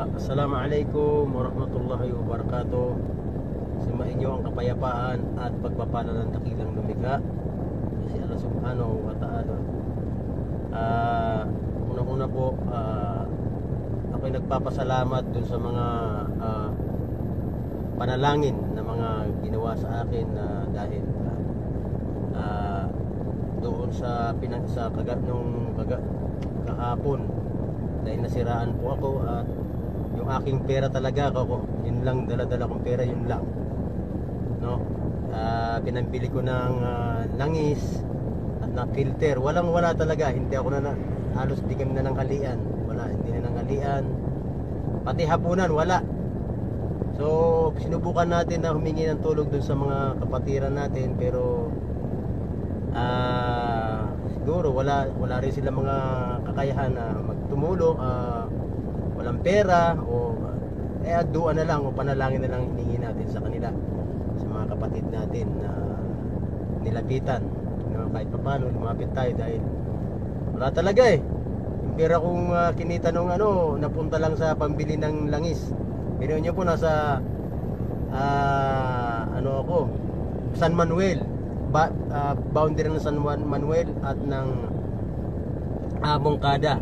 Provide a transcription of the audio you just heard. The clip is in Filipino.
Assalamualaikum warahmatullahi wabarakatuh. Sumainyo ang kapayapaan at pagpapala ng dakilang lumikha si Allah subhanahu wa ta'ala. Unang-una po, ako'y nagpapasalamat dun sa mga panalangin na mga ginawa sa akin dahil doon sa kahapon, dahil nasiraan po ako at yung aking pera talaga ako, yun lang, dala-dala kong pera, yun lang, no? Pinambili ko ng langis at na filter, wala talaga, hindi ako halos di kami nananghalian, hindi nananghalian, pati hapunan wala. So sinubukan natin na humingi ng tulong dun sa mga kapatiran natin, pero siguro wala rin sila mga kakayahan na magtumulong, walang pera, o duan na lang o panalangin na lang hiningi natin sa kanila, sa mga kapatid natin na nilapitan, kahit paano lumapit tayo, dahil wala talaga yung pera kong kinita nung napunta lang sa pambili ng langis. Pero nyo po, nasa ako, San Manuel, boundary ng San Manuel at ng Moncada.